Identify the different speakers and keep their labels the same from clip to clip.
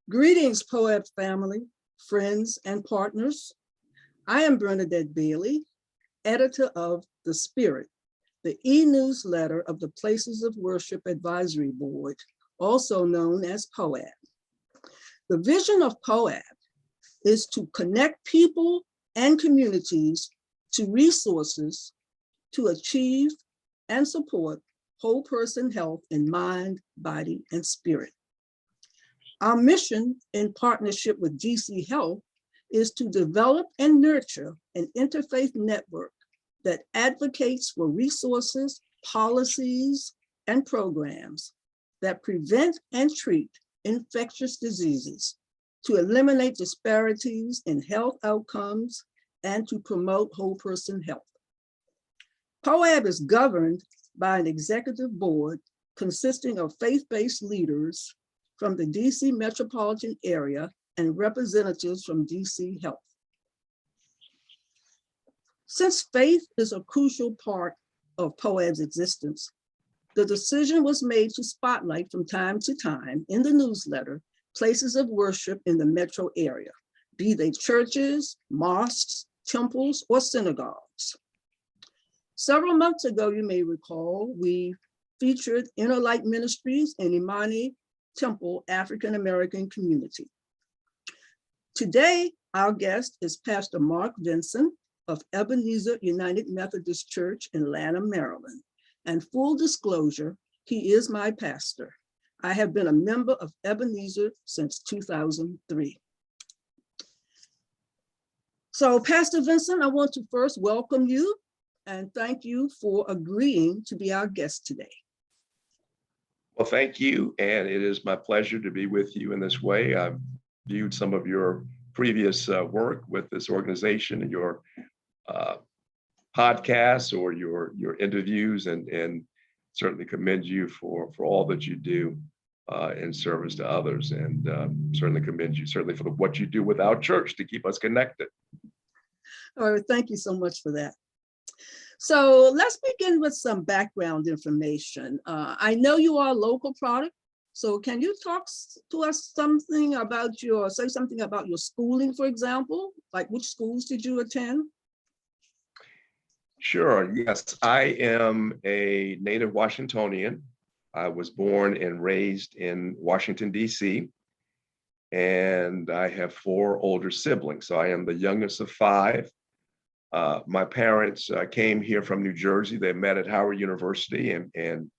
Speaker 1: Greetings, POWAB family, friends, and partners. I am Bernadette Bailey, editor of The Spirit, the e-newsletter of the Places of Worship Advisory Board, also known as POWAB. The vision of POWAB is to connect people and communities to resources to achieve and support whole person health in mind, body, and spirit. Our mission in partnership with DC Health is to develop and nurture an interfaith network that advocates for resources, policies, and programs that prevent and treat infectious diseases, to eliminate disparities in health outcomes, and to promote whole person health. POWAB is governed by an executive board consisting of faith-based leaders from the DC metropolitan area and representatives from DC Health. Since faith is a crucial part of POWAB's existence, the decision was made to spotlight from time to time in the newsletter places of worship in the metro area, be they churches, mosques, temples, or synagogues. Several months ago, you may recall, we featured Inner Light Ministries in Imani Temple African American community. Today, our guest is Pastor Mark Venson of Ebenezer United Methodist Church in Lanham, Maryland. And full disclosure, he is my pastor. I have been a member of Ebenezer since 2003. So Pastor Venson, I want to first welcome you and thank you for agreeing to be our guest today.
Speaker 2: Well, thank you. And it is my pleasure to be with you in this way. I've viewed some of your previous work with this organization and your podcasts or your interviews, and certainly commend you for all that you do in service to others, and certainly commend you certainly for what you do with our church to keep us connected.
Speaker 1: All right, thank you so much for that. So let's begin with some background information. I know you are a local product, so can you talk to us something about say something about your schooling, for example? Like which schools did you attend?
Speaker 2: Sure, yes. I am a native Washingtonian. I was born and raised in Washington, D.C., and I have 4 older siblings. So I am the youngest of 5. My parents came here from New Jersey. They met at Howard University and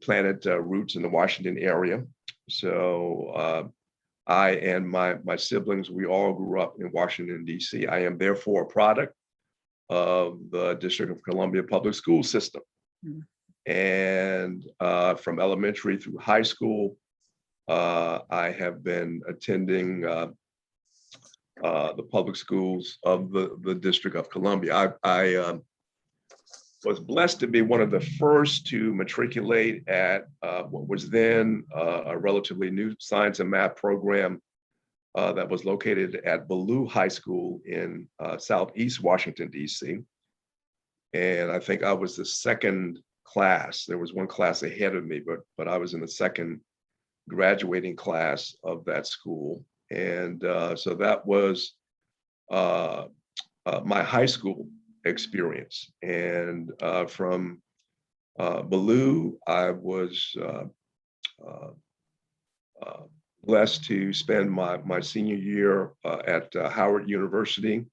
Speaker 2: planted roots in the Washington area. So I and my siblings, we all grew up in Washington, D.C. I am therefore a product of the District of Columbia public school system. And from elementary through high school, I have been attending the public schools of the District of Columbia. I was blessed to be one of the first to matriculate at what was then a relatively new science and math program that was located at Ballou High School in Southeast Washington, D.C. And I think I was the second class. There was one class ahead of me, but I was in the second graduating class of that school. And so that was my high school experience. And from Ballou, I was blessed to spend my senior year at Howard University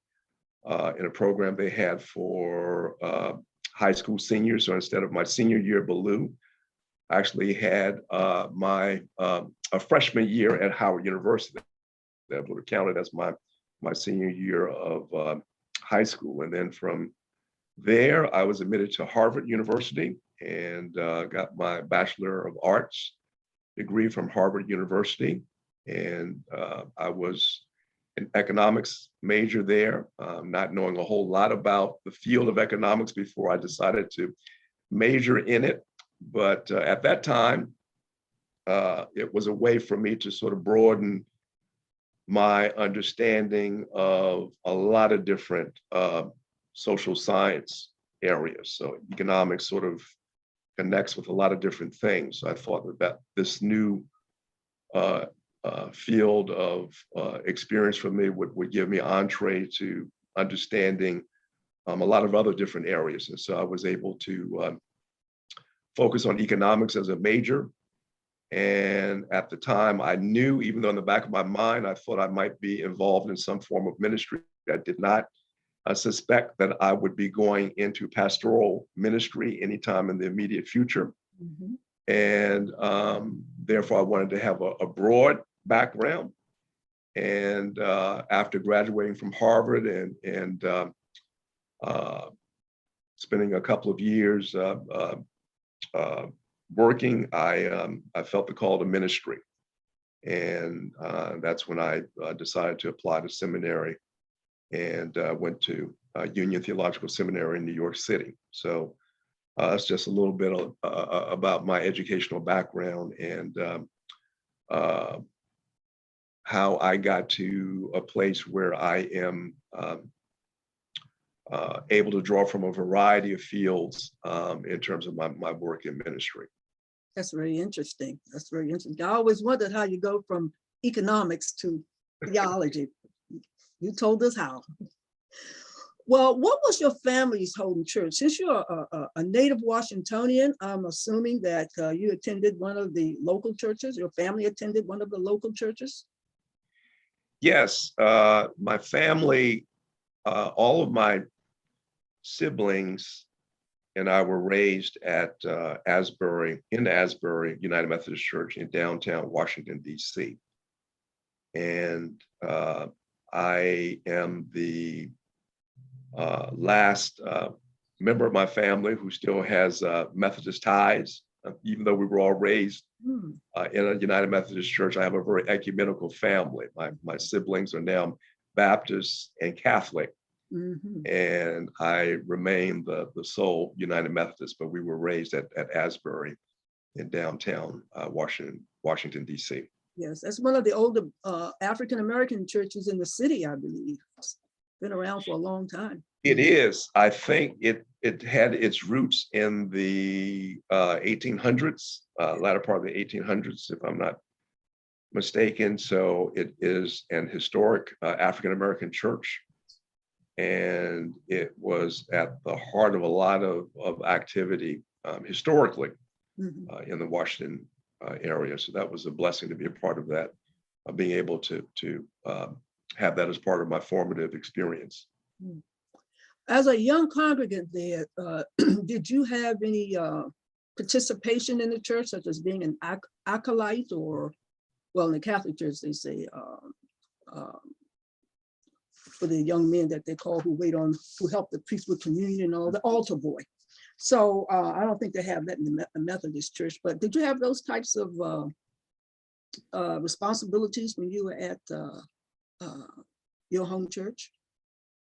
Speaker 2: in a program they had for high school seniors. So instead of my senior year at Ballou, I actually had a freshman year at Howard University. That would have counted as my senior year of high school. And then from there, I was admitted to Harvard University and got my Bachelor of Arts degree from Harvard University. And I was an economics major there, not knowing a whole lot about the field of economics before I decided to major in it. But at that time, it was a way for me to sort of broaden my understanding of a lot of different social science areas. So economics sort of connects with a lot of different things. So I thought that this new field of experience for me would give me entree to understanding a lot of other different areas. And so I was able to focus on economics as a major. And at the time, I knew, even though in the back of my mind, I thought I might be involved in some form of ministry, I did not suspect that I would be going into pastoral ministry anytime in the immediate future.
Speaker 1: Mhm.
Speaker 2: And therefore, I wanted to have a broad background. And after graduating from Harvard and spending a couple of years working, I felt the call to ministry. And that's when I decided to apply to seminary and went to Union Theological Seminary in New York City. So that's just a little bit about my educational background and how I got to a place where I am able to draw from a variety of fields in terms of my work in ministry.
Speaker 1: That's very interesting. That's very interesting. I always wondered how you go from economics to theology. You told us how. Well, what was your family's home church? Since you're a native Washingtonian, I'm assuming that you attended one of the local churches. Your family attended one of the local churches?
Speaker 2: Yes, my family, all of my siblings and I were raised at Asbury United Methodist Church in downtown Washington, D.C. And I am the last member of my family who still has Methodist ties, even though we were all raised in a United Methodist Church. I have a very ecumenical family. My siblings are now Baptist and Catholic.
Speaker 1: Mm-hmm.
Speaker 2: And I remain the sole United Methodist, but we were raised at Asbury in downtown Washington, D.C.
Speaker 1: Yes, that's one of the older African-American churches in the city, I believe. It's been around for a long time.
Speaker 2: It is. I think it had its roots in the 1800s, latter part of the 1800s, if I'm not mistaken. So it is an historic African-American church. And it was at the heart of a lot of activity historically in the Washington area. So that was a blessing to be a part of that, being able to have that as part of my formative experience.
Speaker 1: As a young congregant there, did you have any participation in the church, such as being an acolyte, or, well, in the Catholic Church, they say, for the young men that they call who help the priest with communion and all, the altar boy. So I don't think they have that in the Methodist Church, but did you have those types of responsibilities when you were at your home church?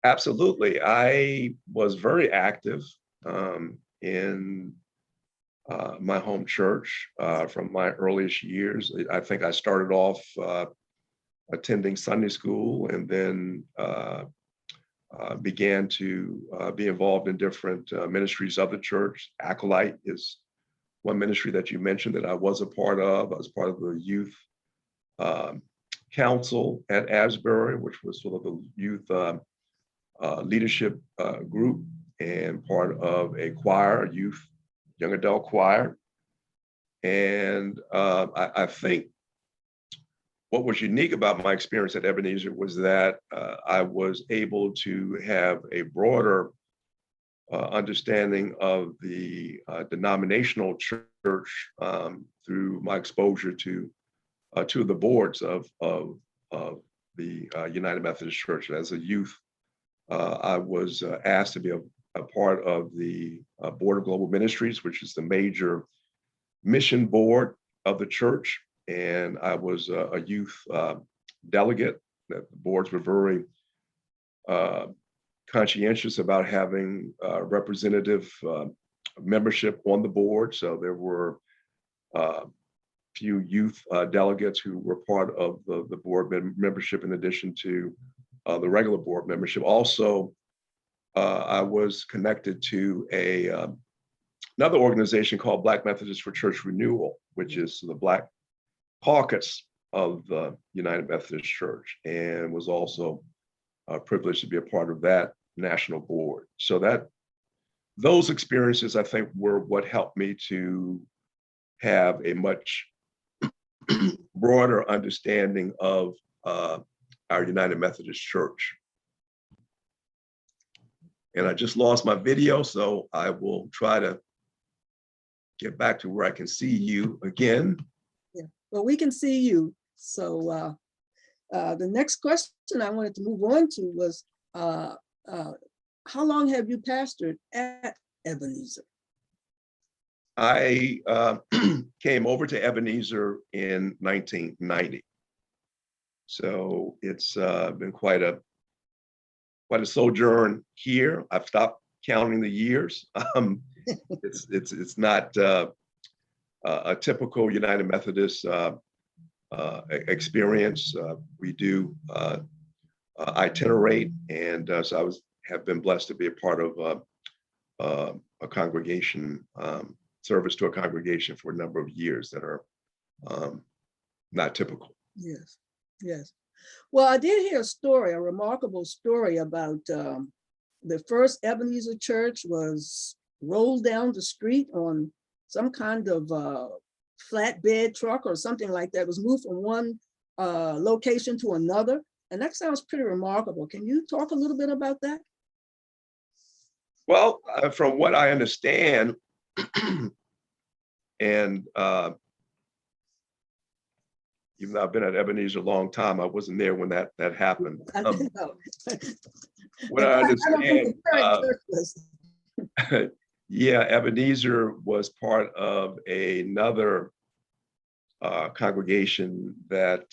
Speaker 2: Absolutely. I was very active in my home church from my earliest years. I think I started off attending Sunday school and then began to be involved in different ministries of the church. Acolyte is one ministry that you mentioned that I was a part of. I was part of the youth council at Asbury, which was sort of the youth leadership group, and part of a choir, a youth young adult choir. And I think what was unique about my experience at Ebenezer was that I was able to have a broader understanding of the denominational church through my exposure to two of the boards of the United Methodist Church. As a youth, I was asked to be a part of the Board of Global Ministries, which is the major mission board of the church. And I was a youth delegate. That the boards were very conscientious about having representative membership on the board. So there were few youth delegates who were part of the board membership in addition to the regular board membership. Also, I was connected to another organization called Black Methodists for Church Renewal, which is the Black Caucus of the United Methodist Church, and was also privileged to be a part of that national board. So those experiences, I think, were what helped me to have a much broader understanding of our United Methodist Church. And I just lost my video, so I will try to get back to where I can see you again.
Speaker 1: Yeah, well, we can see you. So the next question I wanted to move on to was, how long have you pastored at Ebenezer?
Speaker 2: I came over to Ebenezer in 1990. So it's been quite a sojourn here. I've stopped counting the years. It's not a typical United Methodist experience. We do itinerate, and so have been blessed to be a part of a congregation, service to a congregation for a number of years that are not typical.
Speaker 1: Yes, yes. Well, I did hear a story, a remarkable story about the first Ebenezer church was rolled down the street on some kind of flatbed truck or something like that. It was moved from one location to another. And that sounds pretty remarkable. Can you talk a little bit about that?
Speaker 2: Well, from what I understand, and even though I've been at Ebenezer a long time, I wasn't there when that happened. What I understand, yeah, Ebenezer was part of another congregation that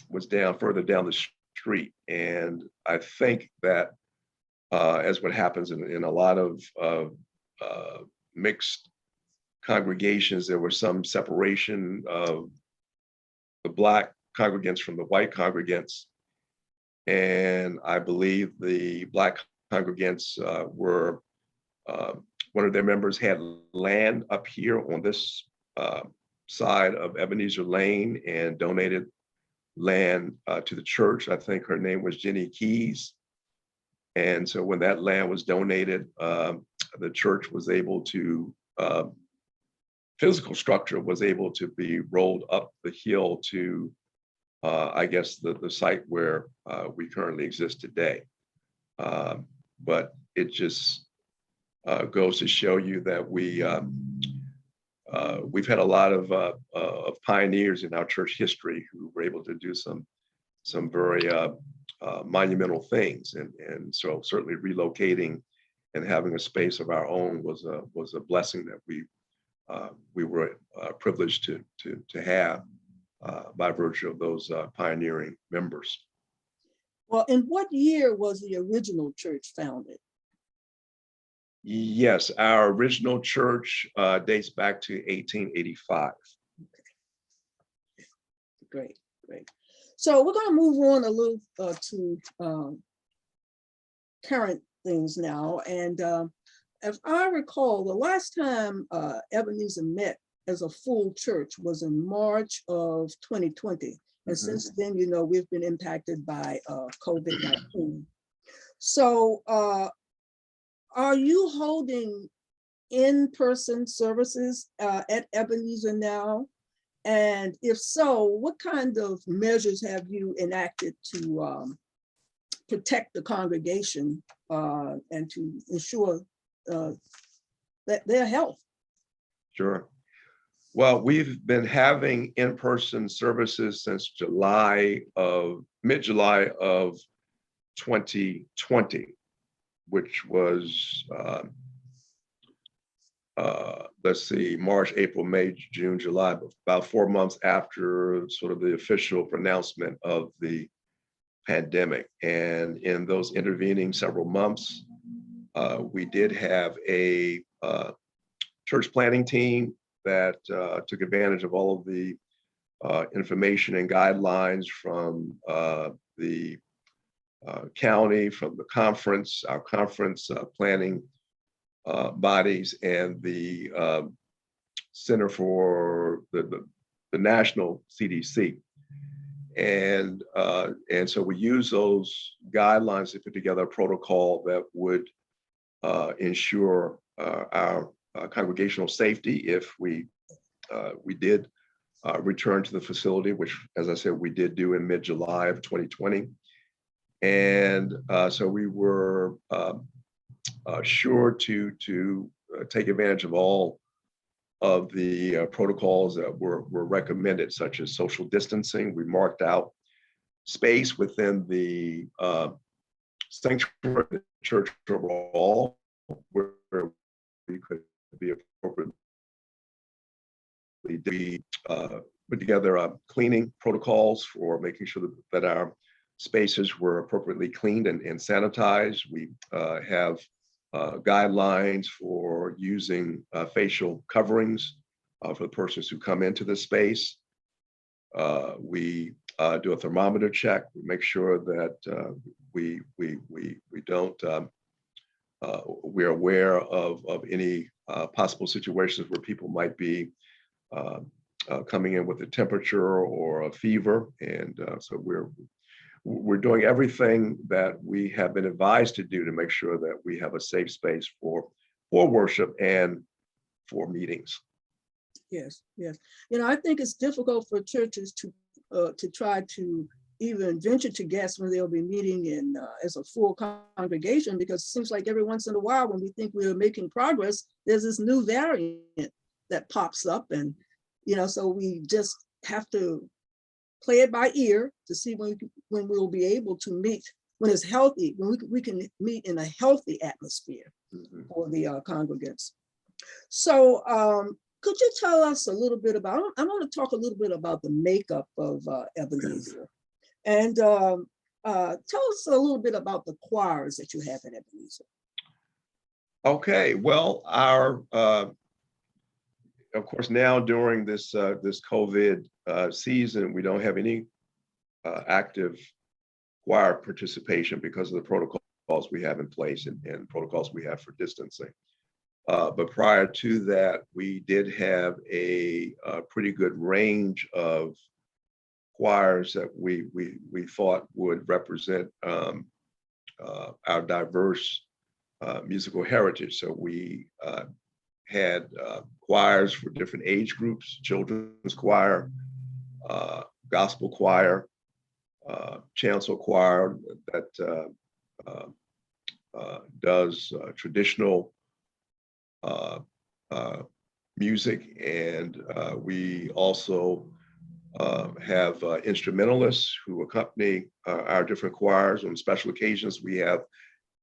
Speaker 2: was further down the street, and I think that as what happens in a lot of mixed congregations, there was some separation of the Black congregants from the white congregants. And I believe the Black congregants were, one of their members had land up here on this side of Ebenezer Lane and donated land to the church. I think her name was Jenny Keys. And so when that land was donated, the church was able to, physical structure was able to be rolled up the hill to, I guess, the site where we currently exist today. But it just goes to show you that we've had a lot of pioneers in our church history who were able to do some very monumental things, and so certainly relocating and having a space of our own was a blessing that we were privileged to have by virtue of those pioneering members.
Speaker 1: Well, in what year was the original church founded?
Speaker 2: Yes, our original church dates back to 1885.
Speaker 1: Okay. Great, great. So we're going to move on a little to current things now. And if I recall, the last time Ebenezer met as a full church was in March of 2020. And since then, you know, we've been impacted by COVID-19. So are you holding in-person services at Ebenezer now? And if so, what kind of measures have you enacted to protect the congregation and to ensure that their health?
Speaker 2: Sure. Well, we've been having in-person services since mid-July of 2020, which was, let's see, March, April, May, June, July, about 4 months after sort of the official pronouncement of the pandemic. And in those intervening several months, we did have a church planning team that took advantage of all of the information and guidelines from the county, from the conference, our conference planning bodies, and the Center for the National CDC. And so we use those guidelines to put together a protocol that would ensure our congregational safety if we did return to the facility, which, as I said, we did do in mid-July of 2020. And so we were sure to take advantage of all of the protocols that were recommended, such as social distancing. We marked out space within the sanctuary church overall where we could be appropriately. We put together cleaning protocols for making sure that our spaces were appropriately cleaned and sanitized. We have guidelines for using facial coverings for the persons who come into the space. We do a thermometer check. We make sure that we don't, we're aware of any possible situations where people might be coming in with a temperature or a fever. And so we're doing everything that we have been advised to do to make sure that we have a safe space for worship and for meetings.
Speaker 1: Yes, yes. You know, I think it's difficult for churches to try to even venture to guess when they'll be meeting in as a full congregation, because it seems like every once in a while when we think we're making progress, there's this new variant that pops up. And, you know, so we just have to play it by ear to see when we'll be able to meet, when it's healthy, when we can meet in a healthy atmosphere for the congregants. So could you tell us a little bit about, I want to talk a little bit about the makeup of Ebenezer. And tell us a little bit about the choirs that you have at Ebenezer.
Speaker 2: Okay, well, our, of course, now during this COVID season, we don't have any active choir participation because of the protocols we have in place and protocols we have for distancing. But prior to that, we did have a pretty good range of choirs that we thought would represent our diverse musical heritage. So we had choirs for different age groups: children's choir, gospel choir, chancel choir that does traditional music, and we also have instrumentalists who accompany our different choirs. On special occasions, we have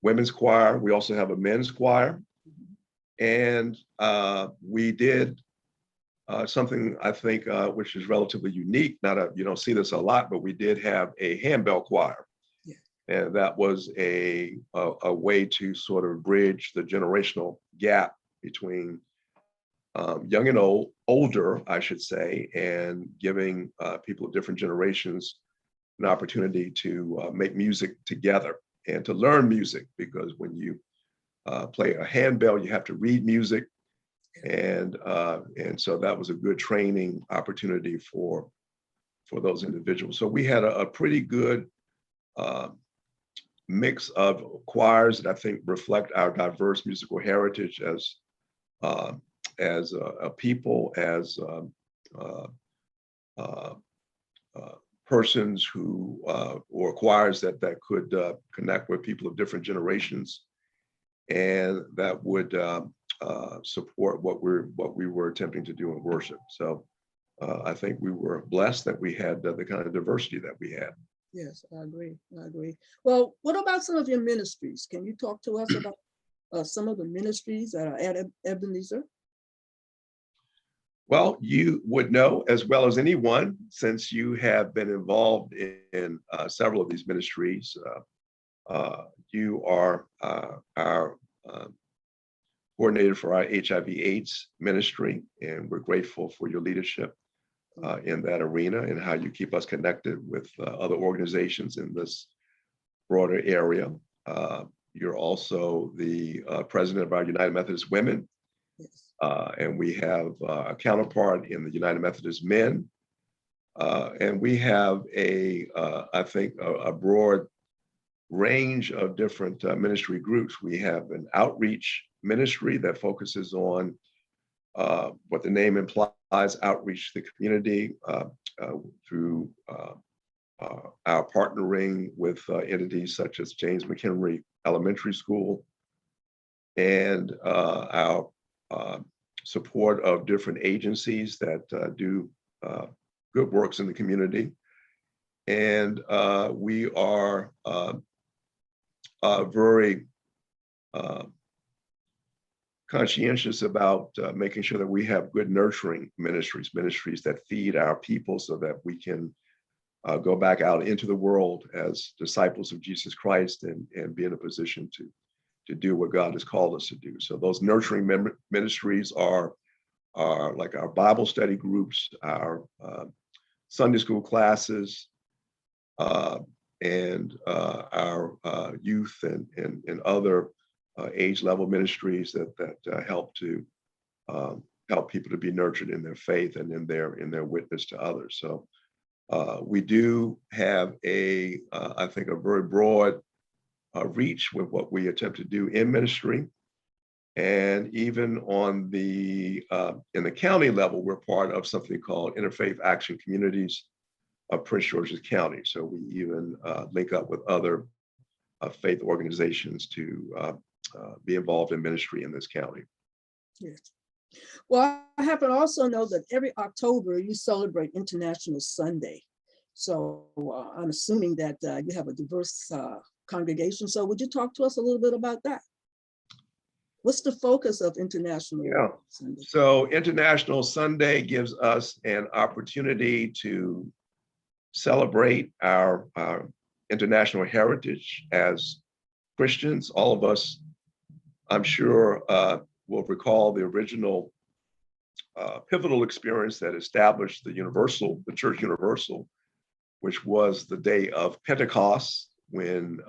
Speaker 2: women's choir. We also have a men's choir. And we did something, I think, which is relatively unique. You don't see this a lot, but we did have a handbell choir. Yeah. And that was a way to sort of bridge the generational gap between young and older, I should say, and giving people of different generations an opportunity to make music together and to learn music, because when you play a handbell, you have to read music. And so that was a good training opportunity for those individuals. So we had a pretty good mix of choirs that I think reflect our diverse musical heritage as a people, as persons who, or choirs that could connect with people of different generations, and that would support what we were attempting to do in worship. So I think we were blessed that we had the kind of diversity that we had.
Speaker 1: Yes, I agree. I agree. Well, what about some of your ministries? Can you talk to us about some of the ministries that are at Ebenezer?
Speaker 2: Well, you would know as well as anyone, since you have been involved in several of these ministries. You are our coordinator for our HIV/AIDS ministry, and we're grateful for your leadership in that arena and how you keep us connected with other organizations in this broader area. You're also the president of our United Methodist Women. Yes. And we have a counterpart in the United Methodist Men. And we have I think, a broad range of different ministry groups. We have an outreach ministry that focuses on what the name implies, outreach to the community through our partnering with entities such as James McHenry Elementary School, and our support of different agencies that do good works in the community. And we are very conscientious about making sure that we have good nurturing ministries that feed our people so that we can go back out into the world as disciples of Jesus Christ and be in a position to do what God has called us to do. So those nurturing ministries are like our Bible study groups, our Sunday school classes, and our youth and other age level ministries that help to help people to be nurtured in their faith and in their witness to others. So we do have I think, a very broad reach with what we attempt to do in ministry. And even on in the county level, we're part of something called Interfaith Action Communities of Prince George's County. So we even link up with other faith organizations to be involved in ministry in this county.
Speaker 1: Yes. Well, I happen to also know that every October you celebrate International Sunday. So I'm assuming that you have a diverse congregation. So would you talk to us a little bit about that? What's the focus of International Sunday?
Speaker 2: So International Sunday gives us an opportunity to celebrate our international heritage as Christians. All of us, I'm sure, will recall the original pivotal experience that established the Church Universal, which was the day of Pentecost, when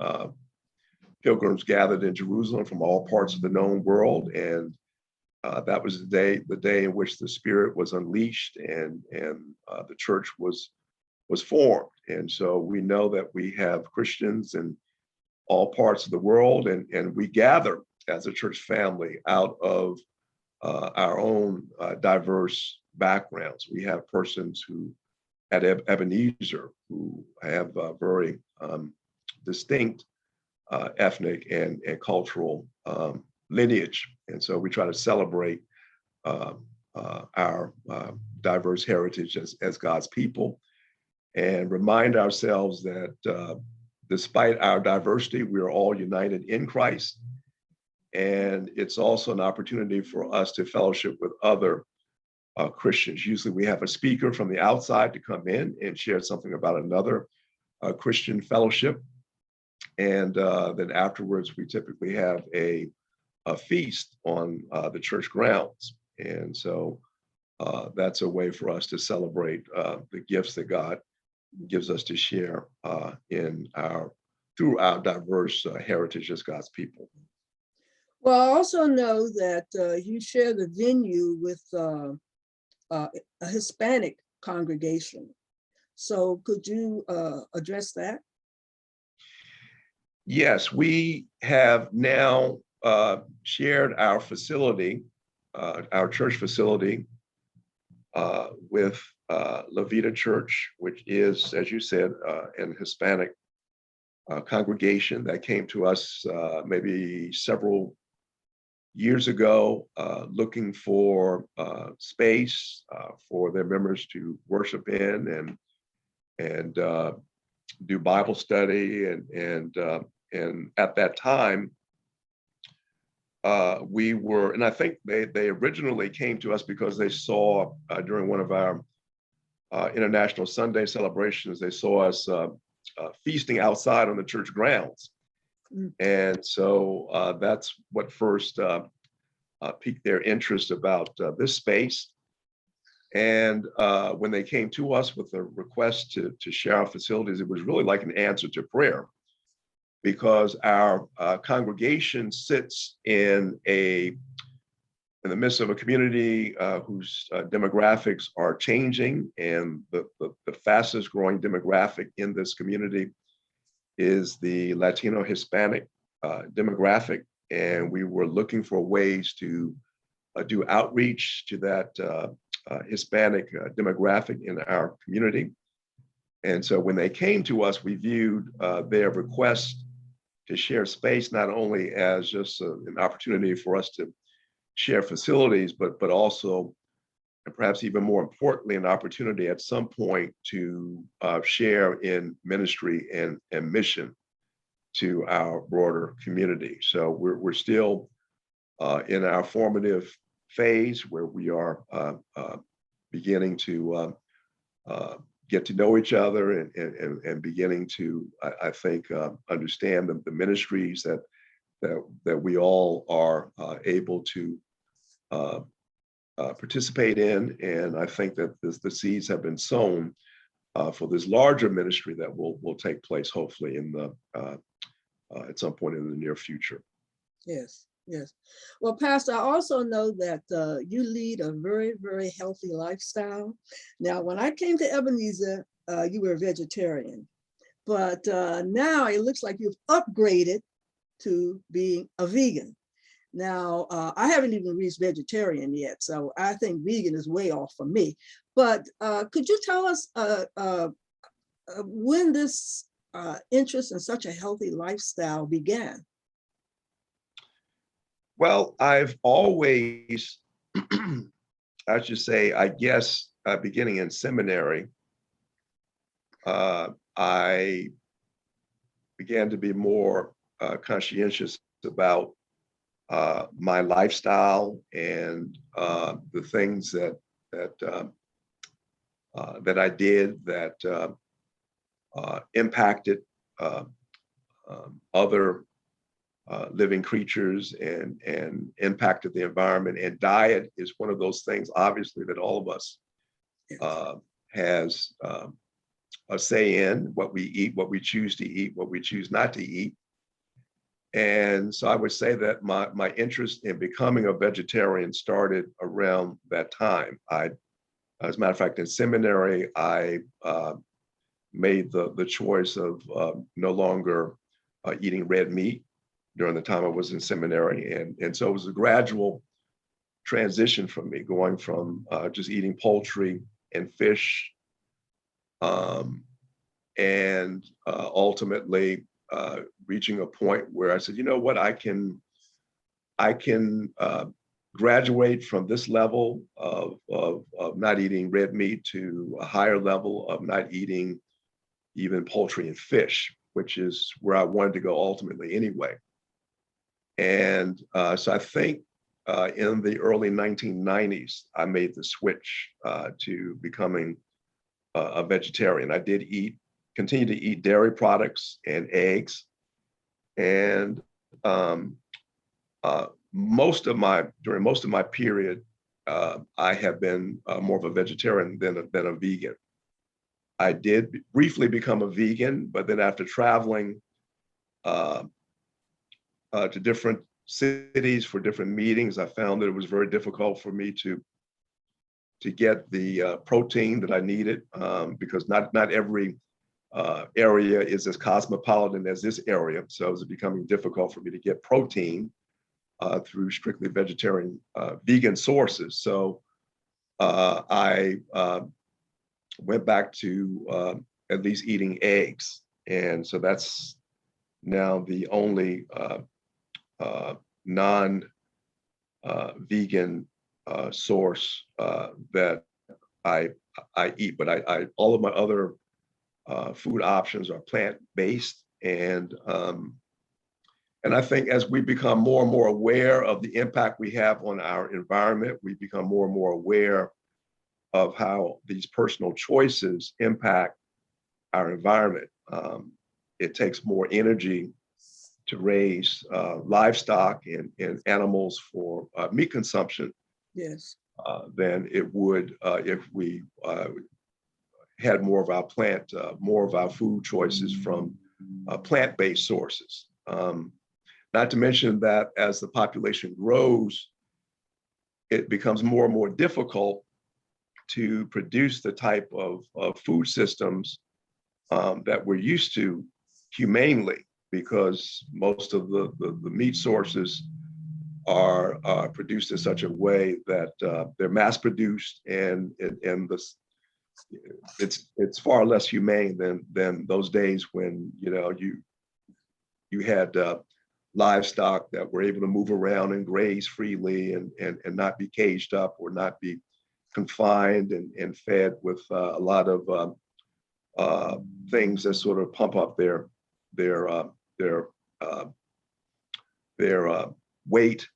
Speaker 2: pilgrims gathered in Jerusalem from all parts of the known world. And that was the day in which the Spirit was unleashed and the church was formed. And so we know that we have Christians in all parts of the world, and we gather as a church family out of our own diverse backgrounds. We have persons who at Ebenezer who have very distinct ethnic and cultural lineage. And so we try to celebrate our diverse heritage as God's people, and remind ourselves that despite our diversity, we are all united in Christ. And it's also an opportunity for us to fellowship with other Christians. Usually we have a speaker from the outside to come in and share something about another Christian fellowship. And then afterwards, we typically have a feast on the church grounds. And so that's a way for us to celebrate the gifts that God gives us to share through our diverse heritage as God's people.
Speaker 1: Well, I also know that you share the venue with a Hispanic congregation. So could you address that?
Speaker 2: Yes, we have now shared our facility, our church facility, with La Vida Church, which is, as you said, an Hispanic congregation that came to us maybe several years ago, looking for space for their members to worship in and do Bible study. And at that time, and I think they originally came to us because they saw during one of our International Sunday celebrations, they saw us feasting outside on the church grounds. And so that's what first piqued their interest about this space. And when they came to us with a request to share our facilities, it was really like an answer to prayer, because our congregation sits in a in the midst of a community whose demographics are changing, and the fastest growing demographic in this community is the Latino Hispanic demographic. And we were looking for ways to do outreach to that Hispanic demographic in our community. And so when they came to us, we viewed their request to share space not only as just an opportunity for us to share facilities, but also, and perhaps even more importantly, an opportunity at some point to share in ministry and mission to our broader community. So we're still in our formative phase where we are beginning to get to know each other and beginning to, I think, understand the ministries that we all are able to participate in. And I think that the seeds have been sown for this larger ministry that will take place hopefully in the at some point in the near future.
Speaker 1: Yes, yes. Well, Pastor, I also know that you lead a very, very healthy lifestyle. Now, when I came to Ebenezer, you were a vegetarian, but now it looks like you've upgraded to being a vegan. Now, I haven't even reached vegetarian yet, so I think vegan is way off for me. But could you tell us when this interest in such a healthy lifestyle began?
Speaker 2: Well, I've always, I should say, I guess, beginning in seminary, I began to be more conscientious about my lifestyle and the things that I did that impacted other living creatures and impacted the environment. And diet is one of those things, obviously, that all of us has a say in what we eat, what we choose to eat, what we choose not to eat. And so I would say that my interest in becoming a vegetarian started around that time. As a matter of fact, in seminary, I made the choice of no longer eating red meat during the time I was in seminary. And so it was a gradual transition for me, going from just eating poultry and fish, and ultimately reaching a point where I said, you know what, I can graduate from this level of not eating red meat to a higher level of not eating even poultry and fish, which is where I wanted to go ultimately anyway. And so I think in the early 1990s, I made the switch to becoming a vegetarian. I did continue to eat dairy products and eggs. And during most of my period, I have been more of a vegetarian than a vegan. I did briefly become a vegan, but then after traveling to different cities for different meetings, I found that it was very difficult for me to get the protein that I needed, because not every area is as cosmopolitan as this area. So it was becoming difficult for me to get protein through strictly vegetarian vegan sources. So I went back to at least eating eggs. And so that's now the only non-vegan source that I eat. But all of my other food options are plant-based. And I think as we become more and more aware of the impact we have on our environment, we become more and more aware of how these personal choices impact our environment. It takes more energy to raise livestock and animals for meat consumption,
Speaker 1: yes,
Speaker 2: than it would if we had more of our food choices from plant-based sources. Not to mention that as the population grows, it becomes more and more difficult to produce the type of food systems that we're used to humanely, because most of the meat sources are produced in such a way that they're mass produced, and it's far less humane than those days when you had livestock that were able to move around and graze freely and not be caged up or not be confined and fed with a lot of things that sort of pump up their weight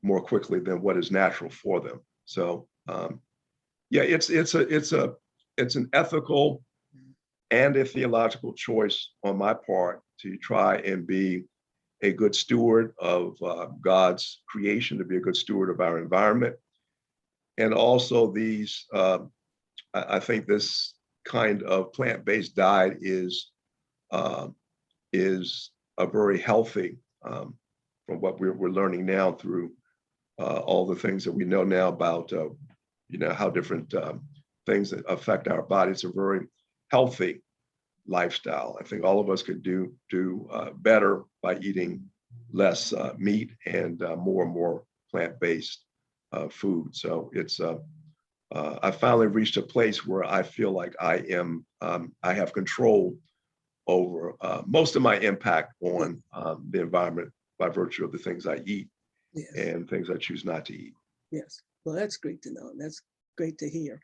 Speaker 2: more quickly than what is natural for them. So yeah, it's an ethical and a theological choice on my part to try and be a good steward of God's creation, to be a good steward of our environment. And also these, I think this kind of plant-based diet is a very healthy, from what we're learning now through all the things that we know now about, how different things that affect our bodies, a very healthy lifestyle. I think all of us could do better by eating less meat and more plant-based food. So it's I finally reached a place where I feel like I have control over most of my impact on the environment by virtue of the things I eat. Yes. And things I choose not to eat.
Speaker 1: Yes, well, that's great to know. That's great to hear.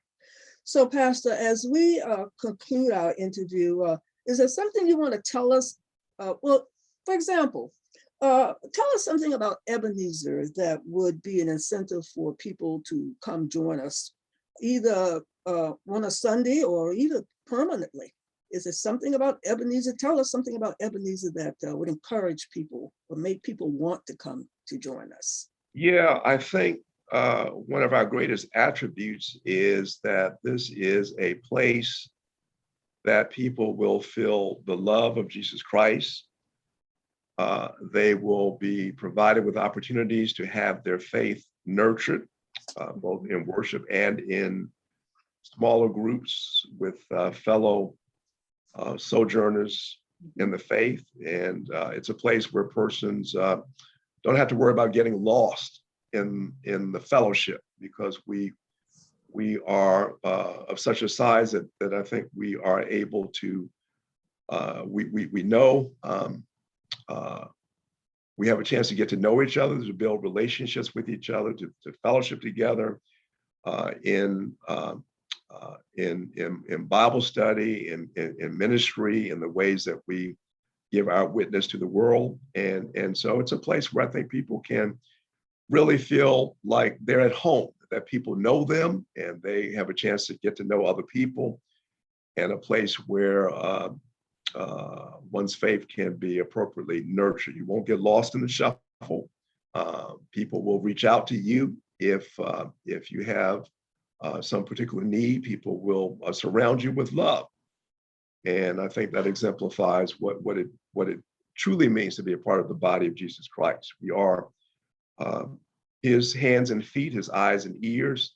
Speaker 1: So, Pastor, as we conclude our interview, is there something you want to tell us? Well, for example, tell us something about Ebenezer that would be an incentive for people to come join us, either on a Sunday or either permanently. Is there something about Ebenezer? Tell us something about Ebenezer that would encourage people or make people want to come to join us.
Speaker 2: Yeah, I think one of our greatest attributes is that this is a place that people will feel the love of Jesus Christ. They will be provided with opportunities to have their faith nurtured, both in worship and in smaller groups with fellow sojourners in the faith. And it's a place where persons don't have to worry about getting lost in the fellowship, because we are of such a size that I think we are able to, we know, we have a chance to get to know each other, to build relationships with each other, to fellowship together in Bible study, in ministry, in the ways that we give our witness to the world. And so it's a place where I think people can really feel like they're at home, that people know them and they have a chance to get to know other people, and a place where one's faith can be appropriately nurtured. You won't get lost in the shuffle. People will reach out to you if you have some particular need. People will surround you with love. And I think that exemplifies what it truly means to be a part of the body of Jesus Christ. We are his hands and feet, his eyes and ears.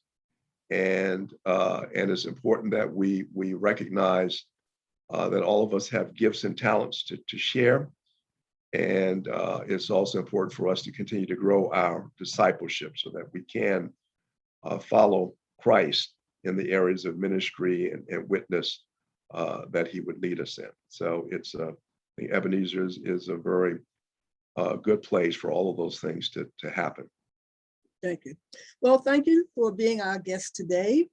Speaker 2: And it's important that we recognize that all of us have gifts and talents to share. And it's also important for us to continue to grow our discipleship so that we can follow Christ in the areas of ministry and witness that he would lead us in. So it's I think Ebenezer is a very good place for all of those things to happen.
Speaker 1: Thank you. Well, thank you for being our guest today.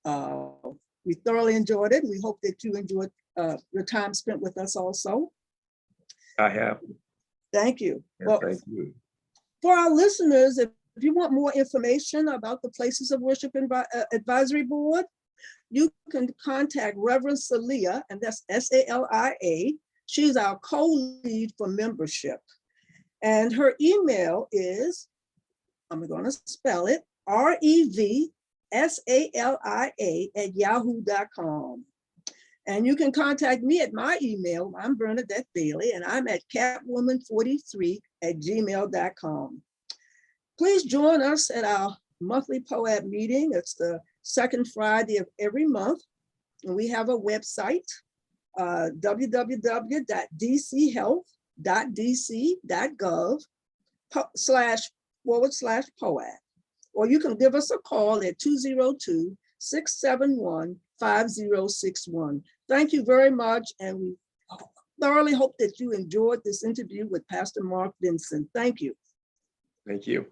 Speaker 1: We thoroughly enjoyed it. We hope that you enjoyed your time spent with us also.
Speaker 2: I have.
Speaker 1: Thank you.
Speaker 2: Yeah,
Speaker 1: well,
Speaker 2: thank you.
Speaker 1: For our listeners, if you want more information about the Places of Worship Advisory Board, you can contact Revsalia, and that's S-A-L-I-A. She's our co-lead for membership. And her email is, I'm going to spell it, REVSALIA@yahoo.com. And you can contact me at my email. I'm Bernadette Bailey, and I'm at catwoman43@gmail.com. Please join us at our monthly POAB meeting. It's the second Friday of every month. And we have a website, www.dchealth.dc.gov//POAB. Or you can give us a call at 202-671-5061. Thank you very much. And we thoroughly hope that you enjoyed this interview with Pastor Mark Venson. Thank you.
Speaker 2: Thank you.